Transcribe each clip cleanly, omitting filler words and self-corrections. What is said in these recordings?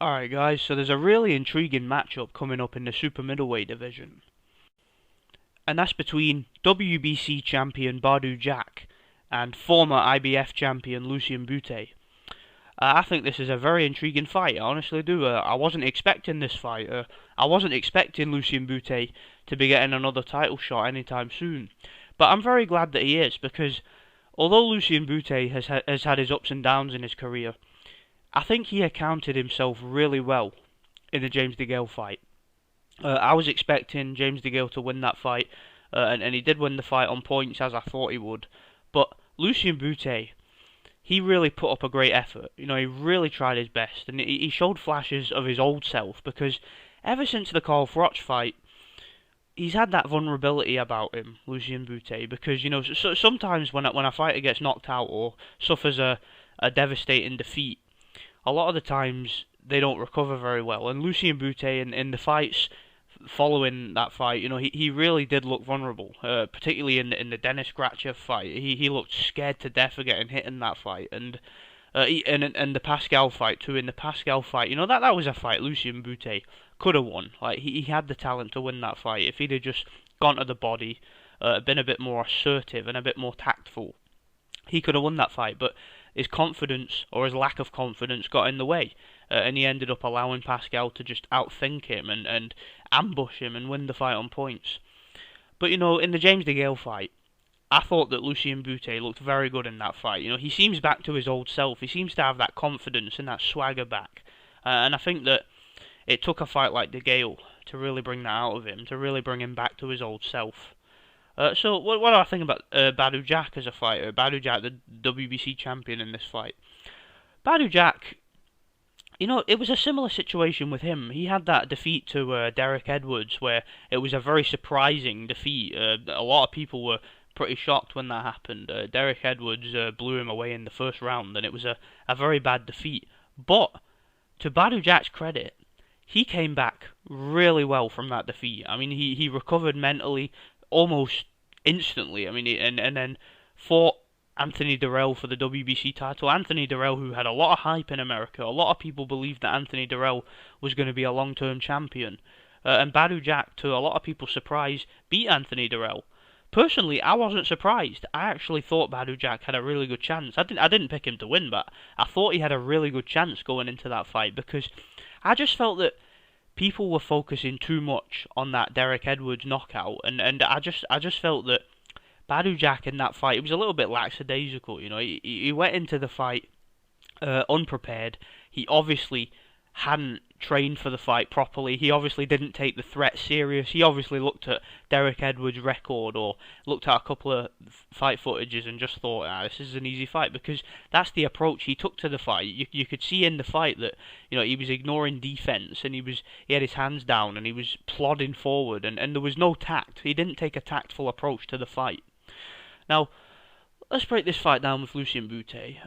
Alright guys, so there's a really intriguing matchup coming up in the super middleweight division. And that's between WBC champion Badou Jack and former IBF champion Lucian Bute. I think this is a very intriguing fight, I honestly do. I wasn't expecting this fight. I wasn't expecting Lucian Bute to be getting another title shot anytime soon. But I'm very glad that he is, because although Lucian Bute has had his ups and downs in his career, I think he accounted himself really well in the James DeGale fight. I was expecting James DeGale to win that fight, and he did win the fight on points as I thought he would. But Lucian Bute, he really put up a great effort. You know, he really tried his best, and he showed flashes of his old self, because ever since the Carl Froch fight, he's had that vulnerability about him, Lucian Bute, because, you know, sometimes when a fighter gets knocked out or suffers a devastating defeat, a lot of the times they don't recover very well. And Lucian Bute, in the fights following that fight, you know, he really did look vulnerable, particularly in the Dennis Grachev fight. He looked scared to death of getting hit in that fight, and the Pascal fight too. In the Pascal fight, you know, that was a fight Lucian Bute could have won. Like, he had the talent to win that fight if he'd have just gone to the body, been a bit more assertive and a bit more tactful. He could have won that fight, but his confidence, or his lack of confidence, got in the way, and he ended up allowing Pascal to just outthink him and ambush him and win the fight on points. But, you know, in the James DeGale fight, I thought that Lucian Bute looked very good in that fight. You know, he seems back to his old self. He seems to have that confidence and that swagger back, and I think that it took a fight like DeGale to really bring that out of him, to really bring him back to his old self. So what do I think about Badou Jack as a fighter? Badou Jack, the WBC champion in this fight. Badou Jack, you know, it was a similar situation with him. He had that defeat to Derek Edwards, where it was a very surprising defeat. A lot of people were pretty shocked when that happened. Derek Edwards blew him away in the first round, and it was a very bad defeat. But to Badou Jack's credit, he came back really well from that defeat. I mean, he recovered mentally almost instantly. I mean, and then fought Anthony Dirrell for the WBC title. Anthony Dirrell, who had a lot of hype in America. A lot of people believed that Anthony Dirrell was going to be a long-term champion. And Badou Jack, to a lot of people's surprise, beat Anthony Dirrell. Personally, I wasn't surprised. I actually thought Badou Jack had a really good chance. I didn't pick him to win, but I thought he had a really good chance going into that fight, because I just felt that people were focusing too much on that Derek Edwards knockout, and I just felt that Badou Jack in that fight, it was a little bit lackadaisical. You know, he went into the fight unprepared. He obviously hadn't trained for the fight properly. He obviously didn't take the threat serious. He obviously looked at Derek Edwards' record, or looked at a couple of fight footages and just thought, this is an easy fight, because that's the approach he took to the fight. You could see in the fight that, you know, he was ignoring defense, and he had his hands down, and he was plodding forward, and there was no tact. He didn't take a tactful approach to the fight. Now, let's break this fight down with Lucian Bute.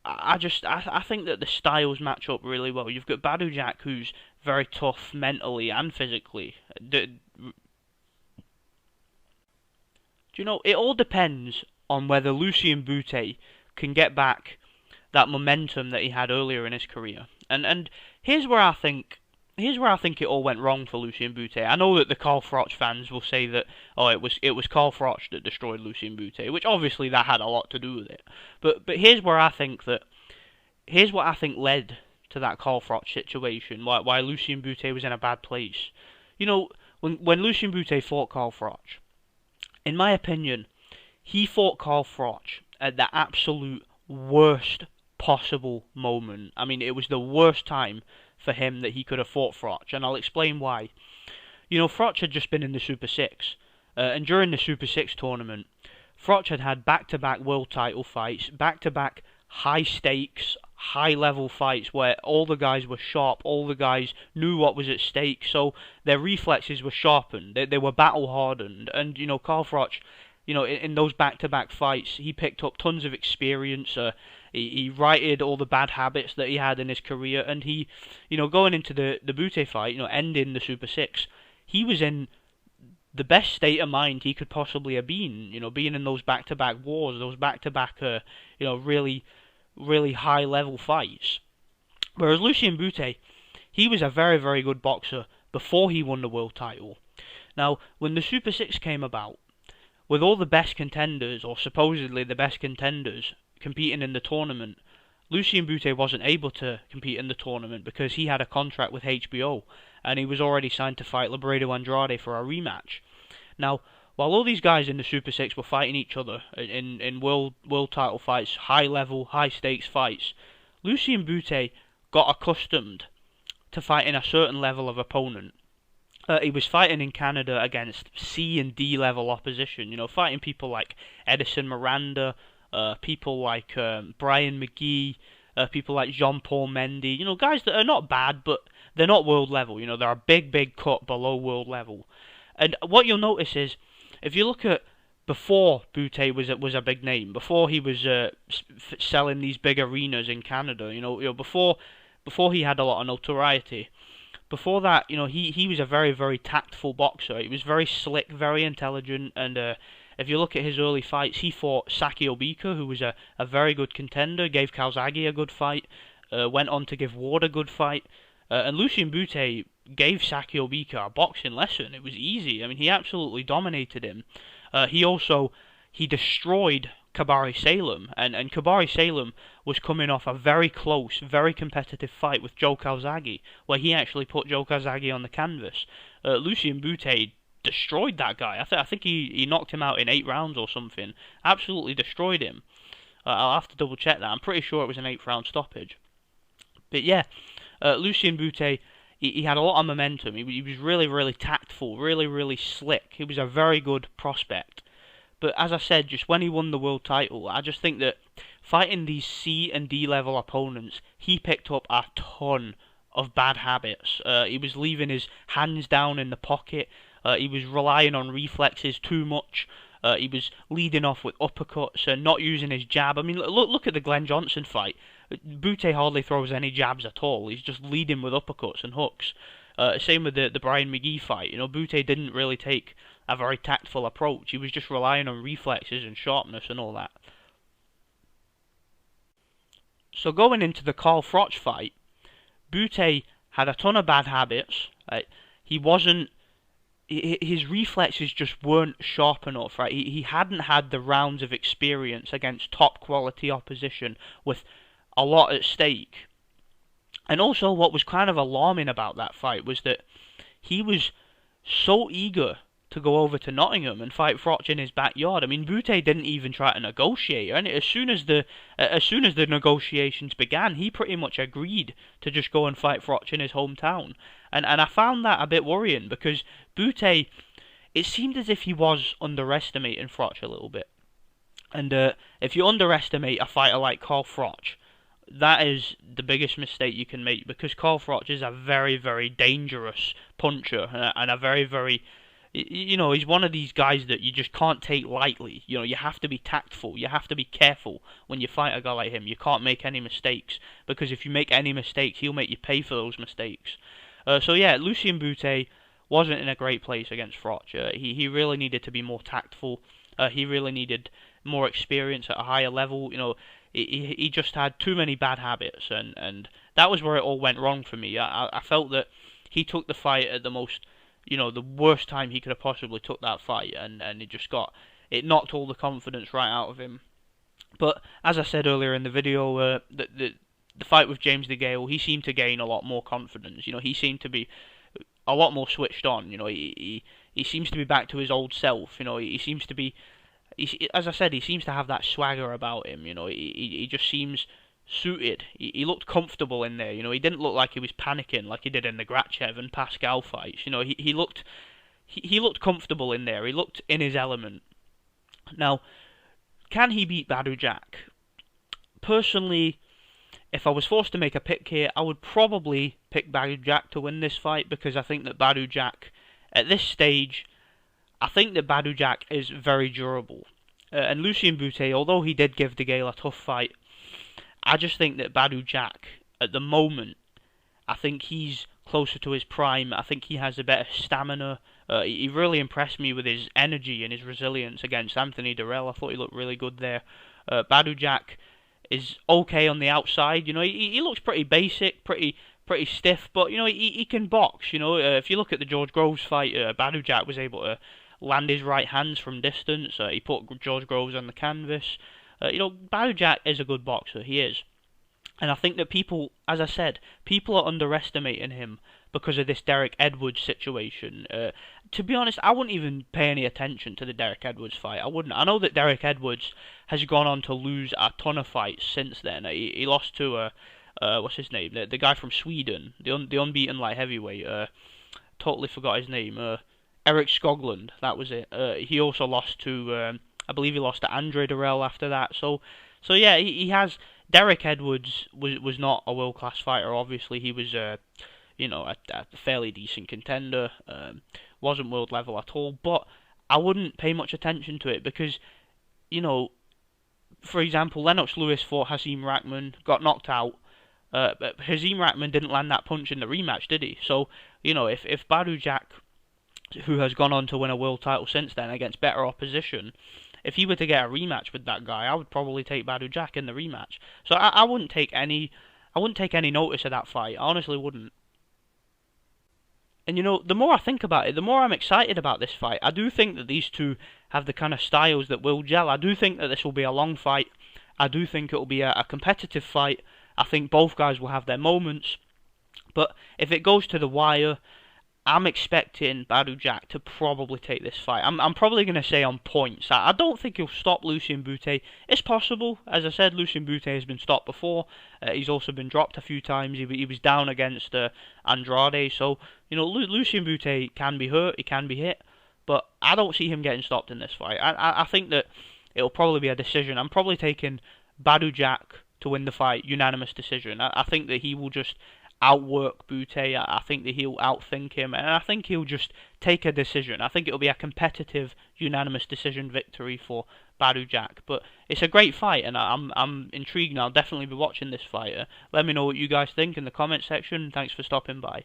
I think that the styles match up really well. You've got Badou Jack, who's very tough mentally and physically. Do you know, it all depends on whether Lucian Bute can get back that momentum that he had earlier in his career. And here's where I think it all went wrong for Lucian Bute. I know that the Carl Froch fans will say that, oh, it was Carl Froch that destroyed Lucian Bute, which obviously that had a lot to do with it. But here's what I think led to that Carl Froch situation, why Lucian Bute was in a bad place. You know, when Lucian Bute fought Carl Froch, in my opinion, he fought Carl Froch at the absolute worst possible moment. I mean, it was the worst time for him that he could have fought Froch, and I'll explain why. You know, Froch had just been in the Super 6, and during the Super 6 tournament, Froch had back-to-back world title fights, back-to-back high-stakes, high-level fights where all the guys were sharp, all the guys knew what was at stake, so their reflexes were sharpened, they were battle-hardened, and, you know, Carl Froch, you know, in those back-to-back fights, he picked up tons of experience. He righted all the bad habits that he had in his career, and he, you know, going into the Bute fight, you know, ending the Super 6, he was in the best state of mind he could possibly have been, you know, being in those back-to-back wars, those back-to-back, you know, really high-level fights. Whereas Lucian Bute, he was a very, very good boxer before he won the world title. Now, when the Super 6 came about, with all the best contenders, or supposedly the best contenders, competing in the tournament, Lucian Bute wasn't able to compete in the tournament because he had a contract with HBO, and he was already signed to fight Labredo Andrade for a rematch. Now, while all these guys in the Super 6 were fighting each other in world title fights, high level, high stakes fights, Lucian Bute got accustomed to fighting a certain level of opponent. He was fighting in Canada against C and D level opposition, fighting people like Edison Miranda, people like Brian McGee, people like Jean-Paul Mendy, guys that are not bad, but they're not world level, they're a big cut below world level. And what you'll notice is, if you look at before Bute was a big name, before he was selling these big arenas in Canada, before he had a lot of notoriety, before that, he was a very, very tactful boxer. He was very slick, very intelligent, and if you look at his early fights, he fought Saki Obika, who was a very good contender, gave Calzaghe a good fight, went on to give Ward a good fight, and Lucian Bute gave Saki Obika a boxing lesson. It was easy. I mean, he absolutely dominated him. He destroyed Kabari Salem, and Kabari Salem was coming off a very close, very competitive fight with Joe Calzaghe, where he actually put Joe Calzaghe on the canvas. Lucian Bute destroyed that guy. I think he knocked him out in 8 rounds or something. Absolutely destroyed him. I'll have to double check that. I'm pretty sure it was an 8th round stoppage. But yeah, Lucian Bute, he had a lot of momentum. He was really, really tactful, really, really slick. He was a very good prospect. But as I said, just when he won the world title, I just think that fighting these C and D level opponents, he picked up a ton of bad habits. He was leaving his hands down in the pocket. He was relying on reflexes too much. He was leading off with uppercuts and not using his jab. I mean, look at the Glenn Johnson fight. Bute hardly throws any jabs at all. He's just leading with uppercuts and hooks. Same with the Brian McGee fight. Bute didn't really take a very tactful approach. He was just relying on reflexes and sharpness and all that. So going into the Carl Froch fight, Bute had a ton of bad habits. His reflexes just weren't sharp enough. Right? He hadn't had the rounds of experience against top quality opposition with a lot at stake. And also, what was kind of alarming about that fight was that he was so eager to go over to Nottingham and fight Froch in his backyard. I mean, Bute didn't even try to negotiate, and as soon as the negotiations began, he pretty much agreed to just go and fight Froch in his hometown. And I found that a bit worrying, because Bute, it seemed as if he was underestimating Froch a little bit. And if you underestimate a fighter like Carl Froch, that is the biggest mistake you can make, because Carl Froch is a very, very dangerous puncher, and a very, very, he's one of these guys that you just can't take lightly. You have to be tactful, you have to be careful when you fight a guy like him. You can't make any mistakes, because if you make any mistakes, he'll make you pay for those mistakes. So yeah, Lucian Bute wasn't in a great place against Froch. He really needed to be more tactful. He really needed more experience at a higher level. He just had too many bad habits, and that was where it all went wrong for me. I felt that he took the fight at the most, the worst time he could have possibly took that fight, and it knocked all the confidence right out of him. But as I said earlier in the video, the fight with James DeGale, he seemed to gain a lot more confidence. He seemed to be a lot more switched on. He seems to be back to his old self. He seems to be, as I said, he seems to have that swagger about him. He just seems suited. He looked comfortable in there. He didn't look like he was panicking like he did in the Grachev and Pascal fights. He looked comfortable in there. He looked in his element. Now, can he beat Badou Jack? Personally, if I was forced to make a pick here, I would probably pick Badou Jack to win this fight, because I think that Badou Jack, at this stage, I think that Badou Jack is very durable. And Lucian Bute, although he did give DeGale a tough fight, I just think that Badou Jack, at the moment, I think he's closer to his prime. I think he has a better stamina. He really impressed me with his energy and his resilience against Anthony Dirrell. I thought he looked really good there. Badou Jack, is okay on the outside. You know, he looks pretty basic, pretty stiff, but you know he can box. You know, if you look at the George Groves fight, Badou Jack was able to land his right hands from distance. He put George Groves on the canvas. You know, Badou Jack is a good boxer. He is. And I think that people, as I said, people are underestimating him because of this Derek Edwards situation. To be honest, I wouldn't even pay any attention to the Derek Edwards fight. I wouldn't. I know that Derek Edwards has gone on to lose a ton of fights since then. He lost to what's his name? The guy from Sweden, the unbeaten light heavyweight. Totally forgot his name. Eric Skoglund. That was it. He also lost to, I believe he lost to Andre Durrell after that. So yeah, he has. Derek Edwards was not a world class fighter. Obviously, he was you know, a fairly decent contender. Wasn't world level at all. But I wouldn't pay much attention to it because, you know, for example, Lennox Lewis fought Hasim Rahman, got knocked out. But Hasim Rahman didn't land that punch in the rematch, did he? So, you know, if Badou Jack, who has gone on to win a world title since then against better opposition, if he were to get a rematch with that guy, I would probably take Badou Jack in the rematch. So I wouldn't take any notice of that fight. I honestly wouldn't. And you know, the more I think about it, the more I'm excited about this fight. I do think that these two have the kind of styles that will gel. I do think that this will be a long fight. I do think it will be a competitive fight. I think both guys will have their moments. But if it goes to the wire, I'm expecting Badou Jack to probably take this fight. I'm probably going to say on points. I don't think he'll stop Lucian Bute. It's possible. As I said, Lucian Bute has been stopped before. He's also been dropped a few times. He was down against Andrade. So, you know, Lucian Bute can be hurt. He can be hit. But I don't see him getting stopped in this fight. I think that it'll probably be a decision. I'm probably taking Badou Jack to win the fight. Unanimous decision. I think that he will just outwork Bute. I think that he'll outthink him, and I think he'll just take a decision. I think it'll be a competitive, unanimous decision victory for Badou Jack. But it's a great fight, and I'm intrigued, and I'll definitely be watching this fight. Let me know what you guys think in the comment section. Thanks for stopping by.